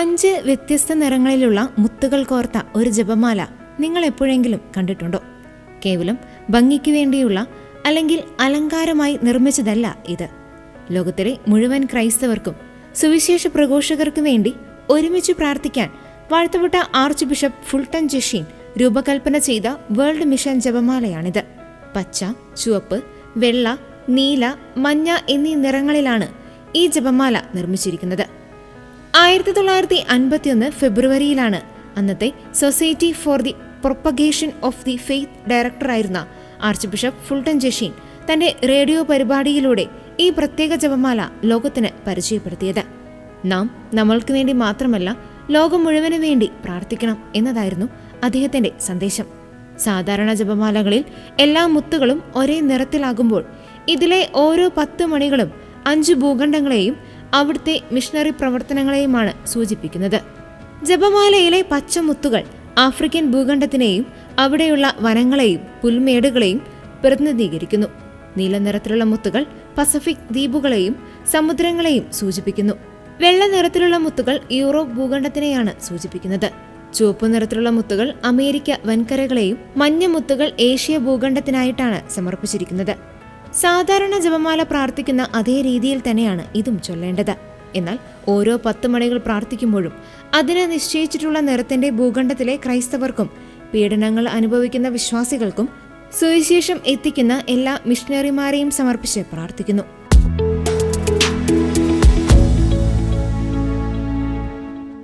5 വ്യത്യസ്ത നിറങ്ങളിലുള്ള മുത്തുകൾ കോർത്ത ഒരു ജപമാല നിങ്ങൾ എപ്പോഴെങ്കിലും കണ്ടിട്ടുണ്ടോ? കേവലം ഭംഗിക്ക് വേണ്ടിയുള്ള അല്ലെങ്കിൽ അലങ്കാരമായി നിർമ്മിച്ചതല്ല ഇത്. ലോകത്തിലെ മുഴുവൻ ക്രൈസ്തവർക്കും സുവിശേഷ പ്രഘോഷകർക്കു വേണ്ടി ഒരുമിച്ച് പ്രാർത്ഥിക്കാൻ വാഴ്ത്തപ്പെട്ട ആർച്ച് ബിഷപ്പ് ഫുൾട്ടൻ ജെഷീൻ രൂപകൽപ്പന ചെയ്ത വേൾഡ് മിഷൻ ജപമാലയാണിത്. പച്ച, ചുവപ്പ്, വെള്ള, നീല, മഞ്ഞ എന്നീ നിറങ്ങളിലാണ് ഈ ജപമാല നിർമ്മിച്ചിരിക്കുന്നത്. 1951 ഫെബ്രുവരിയിലാണ് അന്നത്തെ society for the propagation of the faith ഡയറക്ടറായിരുന്ന ആർച്ച് ബിഷപ്പ് ഫുൾട്ടൻ ജെഷീൻ തന്റെ റേഡിയോ പരിപാടിയിലൂടെ ഈ പ്രത്യേക ജപമാല ലോകത്തിന് പരിചയപ്പെടുത്തിയത്. നാം നമ്മൾക്ക് വേണ്ടി മാത്രമല്ല, ലോകം മുഴുവനു വേണ്ടി പ്രാർത്ഥിക്കണം എന്നതായിരുന്നു അദ്ദേഹത്തിന്റെ സന്ദേശം. സാധാരണ ജപമാലകളിൽ എല്ലാ മുത്തുകളും ഒരേ നിറത്തിലാകുമ്പോൾ ഇതിലെ ഓരോ 10 മണികളും 5 ഭൂഖണ്ഡങ്ങളെയും അവിടുത്തെ മിഷണറി പ്രവർത്തനങ്ങളെയുമാണ് സൂചിപ്പിക്കുന്നത്. ജപമാലയിലെ പച്ചമുത്തുകൾ ആഫ്രിക്കൻ ഭൂഖണ്ഡത്തിനെയും അവിടെയുള്ള വനങ്ങളെയും പുൽമേടുകളെയും പ്രതിനിധീകരിക്കുന്നു. നീല നിറത്തിലുള്ള മുത്തുകൾ പസഫിക് ദ്വീപുകളെയും സമുദ്രങ്ങളെയും സൂചിപ്പിക്കുന്നു. വെള്ള നിറത്തിലുള്ള മുത്തുകൾ യൂറോപ്പ് ഭൂഖണ്ഡത്തിനെയാണ് സൂചിപ്പിക്കുന്നത്. ചുവപ്പ് നിറത്തിലുള്ള മുത്തുകൾ അമേരിക്ക വൻകരകളെയും മഞ്ഞ മുത്തുകൾ ഏഷ്യ ഭൂഖണ്ഡത്തിനായിട്ടാണ് സമർപ്പിച്ചിരിക്കുന്നത്. സാധാരണ ജപമാല പ്രാർത്ഥിക്കുന്ന അതേ രീതിയിൽ തന്നെയാണ് ഇതും ചൊല്ലേണ്ടത്. എന്നാൽ ഓരോ 10 മണികൾ പ്രാർത്ഥിക്കുമ്പോഴും അതിന് നിശ്ചയിച്ചിട്ടുള്ള നിറത്തിന്റെ ഭൂഖണ്ഡത്തിലെ ക്രൈസ്തവർക്കും പീഡനങ്ങൾ അനുഭവിക്കുന്ന വിശ്വാസികൾക്കും സുവിശേഷം എത്തിക്കുന്ന എല്ലാ മിഷണറിമാരെയും സമർപ്പിച്ച് പ്രാർത്ഥിക്കുന്നു.